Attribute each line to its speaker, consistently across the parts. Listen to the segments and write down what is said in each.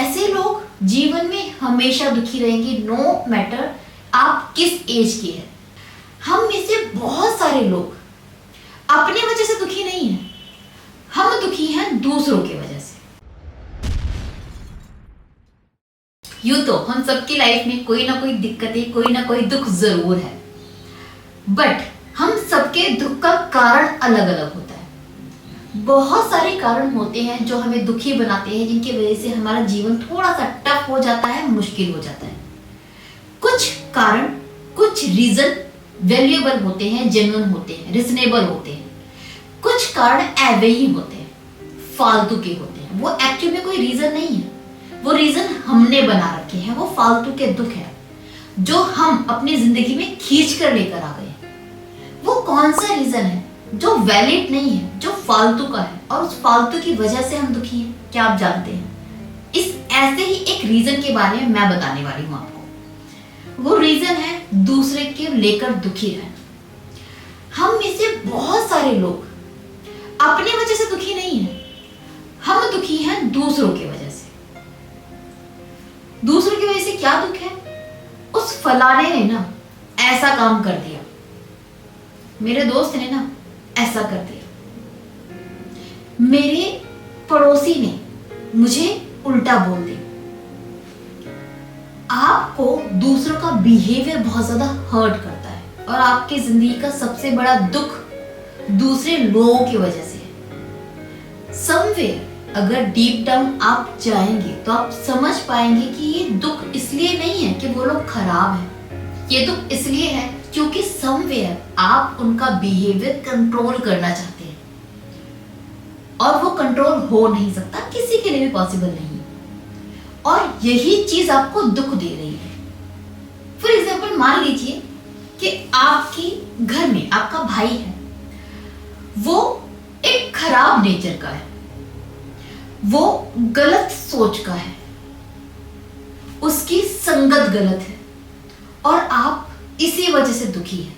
Speaker 1: ऐसे लोग जीवन में हमेशा दुखी रहेंगे, नो मैटर आप किस एज के हैं। हम में से बहुत सारे लोग अपने वजह से दुखी नहीं हैं, हम दुखी हैं दूसरों की वजह से। यूं तो हम सबकी लाइफ में कोई ना कोई दिक्कतें, कोई ना कोई दुख जरूर है, बट हम सबके दुख का कारण अलग अलग होता है। बहुत सारे कारण होते हैं जो हमें दुखी बनाते हैं, जिनकी वजह से हमारा जीवन थोड़ा सा टफ हो जाता है, मुश्किल हो जाता है। कुछ कारण, कुछ रीजन वैल्यूएबल होते हैं, जेन्युइन होते हैं, रिजनेबल होते हैं। कुछ कारण ऐवे ही होते हैं, फालतू के होते हैं। वो एक्चुअली में कोई रीजन नहीं है, वो रीजन हमने बना रखे हैं। वो फालतू के दुख है जो हम अपनी जिंदगी में खींच कर लेकर आ गए। वो कौन सा रीजन है जो वैलिड नहीं है, जो फालतू का है, और उस फालतू की वजह से हम दुखी हैं? क्या आप जानते हैं? इस ऐसे ही एक रीजन के बारे में मैं बताने वाली हूं आपको। वो रीजन है दूसरे के लेकर दुखी रहना। हम में से बहुत सारे लोग अपने वजह से दुखी नहीं है, हम दुखी हैं दूसरों की वजह से। दूसरों की वजह से क्या दुख है? उस फलाने ने ना ऐसा काम कर दिया, मेरे दोस्त ने ना ऐसा कर दिया, मेरे पड़ोसी ने मुझे उल्टा बोल दिया। आपको दूसरों का बिहेवियर बहुत ज्यादा हर्ट करता है, और आपकी जिंदगी का सबसे बड़ा दुख दूसरे लोगों की वजह से है। समवेयर अगर डीप डाउन आप जाएंगे तो आप समझ पाएंगे कि ये दुख इसलिए नहीं है कि वो लोग खराब हैं, ये दुख इसलिए है क्योंकि समवेयर आप उनका बिहेवियर कंट्रोल करना चाहते हैं, और वो कंट्रोल हो नहीं सकता, किसी के लिए भी पॉसिबल नहीं, और यही चीज आपको दुख दे रही है। फॉर एग्जाम्पल मान लीजिए कि आपकी घर में आपका भाई है, वो एक खराब नेचर का है, वो गलत सोच का है, उसकी संगत गलत है, और आप इसी वजह से दुखी है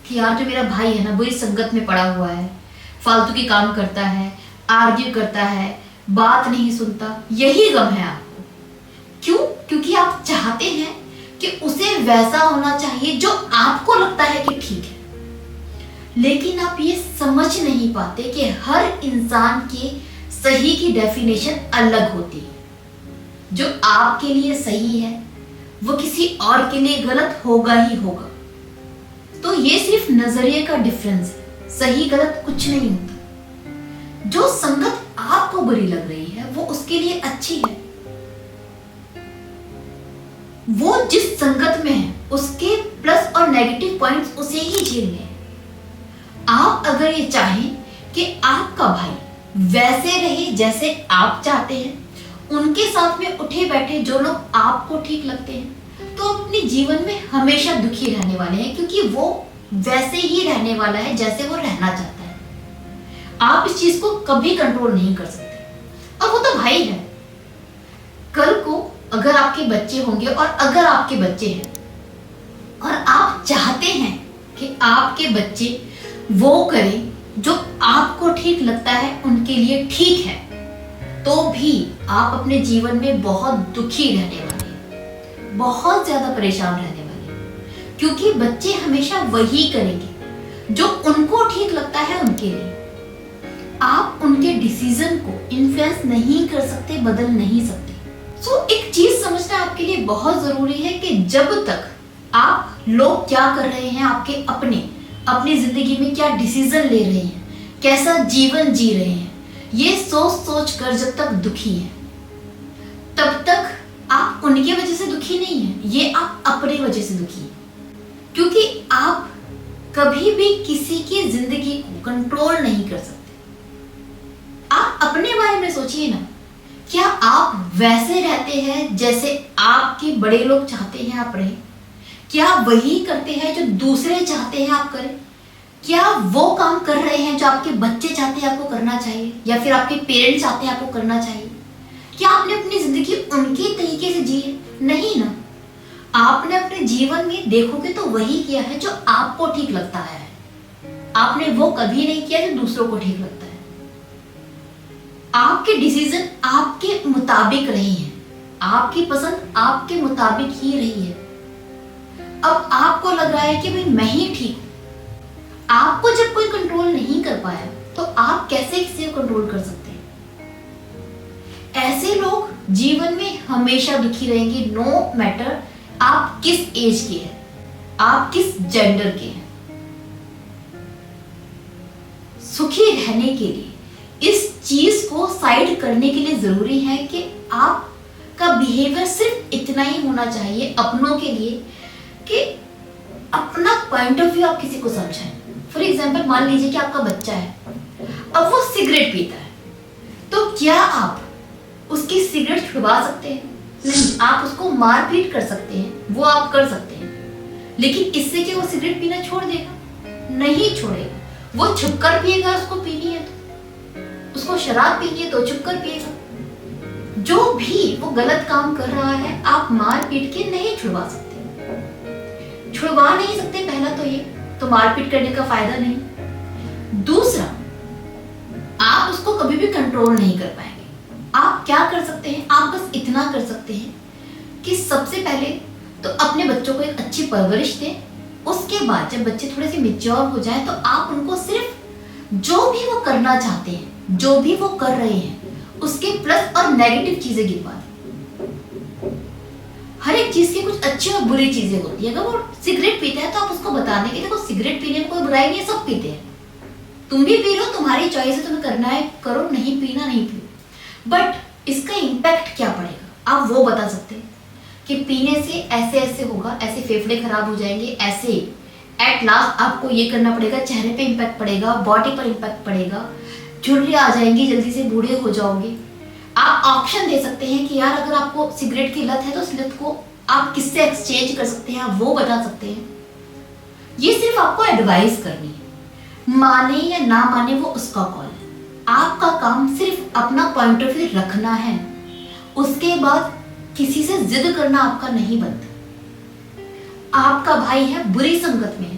Speaker 1: कि यार जो मेरा भाई है ना बुरी संगत में पड़ा हुआ है, फालतू की काम करता है, आर्ग्यू करता है, बात नहीं सुनता। यही गम है आपको। क्यों? क्योंकि आप चाहते हैं कि उसे वैसा होना चाहिए जो आपको लगता है कि ठीक है, लेकिन आप ये समझ नहीं पाते कि हर इंसान की सही की डेफिनेशन अलग होती है। जो आपके लिए सही है वो किसी और के लिए गलत होगा ही होगा। तो ये सिर्फ नजरिए का डिफरेंस है, सही गलत कुछ नहीं होता। जो संगत आपको बुरी लग रही है वो उसके लिए अच्छी है, वो जिस संगत में है उसके प्लस और नेगेटिव पॉइंट्स उसे ही झेलने हैं। आप अगर ये चाहें कि आपका भाई वैसे रहे जैसे आप चाहते हैं, उनके साथ में उठे बैठे जो लोग आपको ठीक लगते हैं, तो अपने जीवन में हमेशा दुखी रहने वाले हैं, क्योंकि वो वैसे ही रहने वाला है जैसे वो रहना चाहता है। आप इस चीज को कभी कंट्रोल नहीं कर सकते, और वो तो भाई है। कल को अगर आपके बच्चे होंगे, और अगर आपके बच्चे हैं और आप चाहते हैं कि आपके बच्चे वो करें जो आपको ठीक लगता है, उनके लिए ठीक है, तो भी आप अपने जीवन में बहुत दुखी रहने वाले हैं, बहुत ज्यादा परेशान रहने वाले हैं, क्योंकि बच्चे हमेशा वही करेंगे जो उनको ठीक लगता है उनके लिए। आप उनके डिसीजन को इन्फ्लुएंस नहीं कर सकते, बदल नहीं सकते। सो एक चीज समझना आपके लिए बहुत जरूरी है कि जब तक आप लोग क्या कर रहे हैं, आपके अपनी जिंदगी में क्या डिसीजन ले रहे हैं, कैसा जीवन जी रहे हैं, ये सोच सोच कर जब तक दुखी है, तब तक आप उनकी वजह से दुखी नहीं है, ये आप अपनी वजह से दुखी है। क्योंकि आप कभी भी किसी की जिंदगी को कंट्रोल नहीं कर सकते। आप अपने बारे में सोचिए ना, क्या आप वैसे रहते हैं जैसे आपके बड़े लोग चाहते हैं आप रहे? क्या वही करते हैं जो दूसरे चाहते हैं आप करें? क्या वो काम कर रहे हैं जो आपके बच्चे चाहते हैं आपको करना चाहिए, या फिर आपके पेरेंट्स चाहते हैं आपको करना चाहिए? क्या आपने अपनी जिंदगी उनके तरीके से जी है? नहीं ना। आपने अपने जीवन में देखोगे तो वही किया है जो आपको ठीक लगता है। आपने वो कभी नहीं किया जो दूसरों को ठीक लगता है। आपके डिसीजन आपके मुताबिक रहे हैं, आपकी पसंद आपके मुताबिक ही रही है। अब आपको लग रहा है कि भाई मैं ही ठीक हूं। आपको जब कोई कंट्रोल नहीं कर पाया तो आप कैसे किसी को कंट्रोल कर सकते हैं? ऐसे लोग जीवन में हमेशा दुखी रहेंगे, नो मैटर आप किस एज के हैं, आप किस जेंडर के हैं। सुखी रहने के लिए इस चीज को साइड करने के लिए जरूरी है कि आपका बिहेवियर सिर्फ इतना ही होना चाहिए अपनों के लिए कि अपना पॉइंट ऑफ व्यू आप किसी को समझाएं। फॉर एग्जाम्पल, मान लीजिए कि आपका बच्चा है, अब वो सिगरेट पीता है, तो क्या आप उसकी सिगरेट छुड़वा सकते हैं? नहीं। आप उसको मारपीट कर सकते हैं, वो आप कर सकते हैं, लेकिन इससे क्या वो सिगरेट पीना छोड़ देगा? नहीं छोड़ेगा। वो छुपकर पिएगा, उसको पीनी है तो, उसको शराब पीनी है तो छुपकर पिएगा। जो भी वो गलत काम कर रहा है आप मारपीट के नहीं छुड़वा सकते, छुड़वा नहीं सकते। पहला तो ये, तो मारपीट करने का फायदा नहीं। दूसरा, आप उसको कभी भी कंट्रोल नहीं कर पाएंगे। आप क्या कर सकते हैं? आप बस इतना कर सकते हैं कि सबसे पहले तो अपने बच्चों को एक अच्छी परवरिश दें। उसके बाद जब बच्चे थोड़े से मैच्योर हो जाएं तो आप उनको सिर्फ जो भी वो करना चाहते हैं, जो भी वो कर रहे हैं, उसके प्लस और नेगेटिव चीजें गिनवा दें। हर एक चीज की कुछ अच्छी और बुरी चीजें होती है। अगर वो सिगरेट पीता है तो आप उसको बताने के लिए, देखो सिगरेट पीने में कोई बुराई नहीं है, सब पीते हैं, तुम भी पी लो, तुम्हारी चॉइस है, तुम्हें करना है करो, नहीं पीना नहीं पियो। बट इसका इम्पैक्ट क्या पड़ेगा आप वो बता सकते हैं कि पीने से ऐसे ऐसे होगा, ऐसे फेफड़े खराब हो जाएंगे, ऐसे एट लास्ट आपको ये करना पड़ेगा, चेहरे पे इम्पैक्ट पड़ेगा, बॉडी पर इम्पैक्ट पड़ेगा, झुर्रियां आ जाएंगी, जल्दी से बूढ़े हो जाओगे। आप ऑप्शन दे सकते हैं कि यार अगर आपको सिगरेट की लत है तो उस लत को आप किससे एक्सचेंज कर सकते हैं, आप वो बता सकते हैं। ये सिर्फ आपको एडवाइस करनी है, माने या ना माने वो उसका कॉल है। आपका काम सिर्फ अपना पॉइंट ऑफ व्यू रखना है, उसके बाद किसी से जिद करना आपका नहीं बनता। आपका भाई है बुरी संगत में है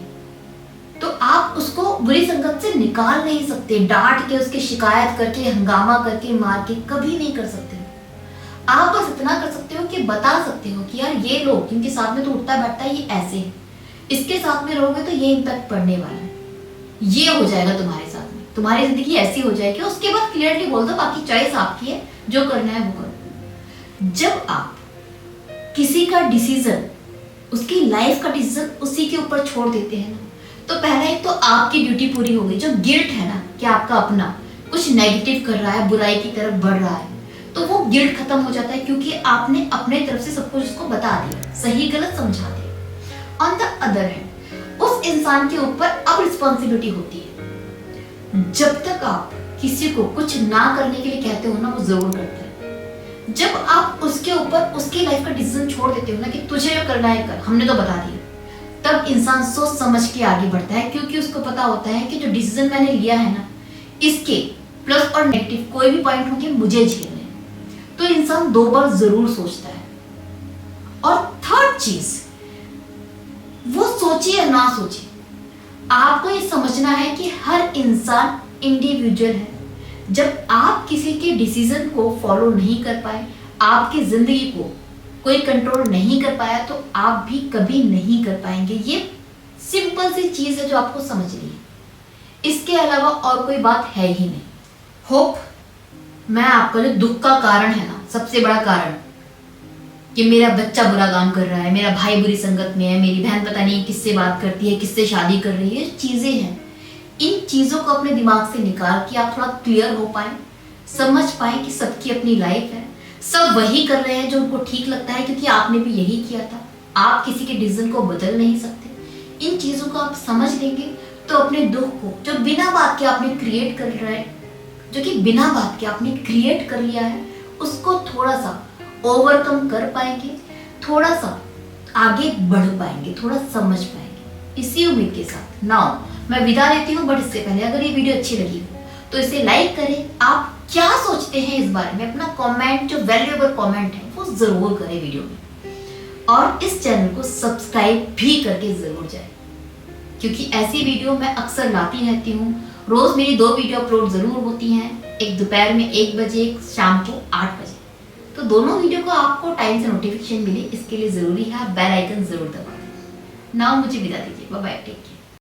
Speaker 1: तो आप उसको बुरी संगत से निकाल नहीं सकते, डांट के, उसकी शिकायत करके, हंगामा करके, मार के कभी नहीं कर सकते। आप बस इतना कर सकते हो कि बता सकते हो कि यार ये लोग जिनके साथ में तो उठता बैठता है ये ऐसे है, इसके साथ में रहोगे तो ये इम्पैक्ट पड़ने वाला है, ये हो जाएगा तुम्हारे साथ में, तुम्हारी जिंदगी ऐसी हो जाएगी। उसके बाद क्लियरली बोल दो, बाकी चॉइस आपकी है, जो करना है वो करो। जब आप किसी का डिसीजन, उसकी लाइफ का डिसीजन उसी के ऊपर छोड़ देते हैं ना, तो पहला एक तो आपकी ड्यूटी पूरी हो गई। जो गिल्ट है ना कि आपका अपना कुछ नेगेटिव कर रहा है, बुराई की तरफ बढ़ रहा है, तो वो गिल्ट खत्म हो जाता है क्योंकि आपने अपने तरफ से सब कुछ उसको बता दिया, सही गलत समझा दिया। ऑन द अदर हैंड उस इंसान के ऊपर अब रिस्पॉन्सिबिलिटी होती है। जब तक आप किसी को कुछ ना करने के लिए कहते हो ना, वो जरूर करता है। जब आप उसके ऊपर उसकी लाइफ का डिसीजन छोड़ देते हो ना कि तुझे जो करना है कर, हमने तो बता दिया, तब इंसान सोच समझ के आगे बढ़ता है क्योंकि उसको पता होता है कि जो डिसीजन मैंने लिया है ना, इसके प्लस और नेगेटिव कोई भी पॉइंट होंगे मुझे झेलने। तो इंसान दो बार जरूर सोचता है। और थर्ड चीज, वो सोचे या ना सोचे, आपको ये समझना है कि हर इंसान इंडिविजुअल है। जब आप किसी के डिसीजन को फॉलो नहीं कर पाए, आपकी जिंदगी को कोई कंट्रोल नहीं कर पाया, तो आप भी कभी नहीं कर पाएंगे। ये सिंपल सी चीज है जो आपको समझनी है, इसके अलावा और कोई बात है ही नहीं। होप मैं आपका जो दुख का कारण है ना, सबसे बड़ा कारण कि मेरा बच्चा बुरा काम कर रहा है, मेरा भाई बुरी संगत में है, मेरी बहन पता नहीं किससे बात करती है, किससे शादी कर रही है, चीजें हैं, इन चीजों को अपने दिमाग से निकाल के आप थोड़ा क्लियर हो पाए, समझ पाए कि सबकी अपनी लाइफ है, सब वही कर रहे हैं जो उनको ठीक लगता है क्योंकि आपने भी यही किया था। आप किसी के डिसीजन को बदल नहीं सकते। इन चीजों को आप समझ लेंगे तो अपने दुख को, जो बिना बात के आपने क्रिएट कर रहा है, जो कि बिना बात के आपने क्रिएट कर लिया है, उसको थोड़ा सा ओवरकम कर पाएंगे, थोड़ा सा आगे बढ़ पाएंगे, थोड़ा समझ पाएंगे। इसी उम्मीद के साथ नाउ मैं विदा लेती हूँ। बट इससे पहले अगर ये वीडियो अच्छी लगी हो तो इसे लाइक करें। आप क्या सोचते हैं इस बारे में, अपना कमेंट, जो वैल्यूएबल कमेंट है वो जरूर करें वीडियो में, और इस चैनल को सब्सक्राइब भी करके जरूर जाए क्योंकि ऐसी वीडियो मैं अक्सर लाती रहती हूँ। रोज मेरी 2 वीडियो अपलोड जरूर होती हैं, एक दोपहर में 1 बजे, एक शाम को 8 बजे। तो दोनों वीडियो को आपको टाइम से नोटिफिकेशन मिले, इसके लिए जरूरी है आप बेल आइकन जरूर दबा दें। नाउ मुझे विदा दीजिए, बाय बाय, टेक केयर।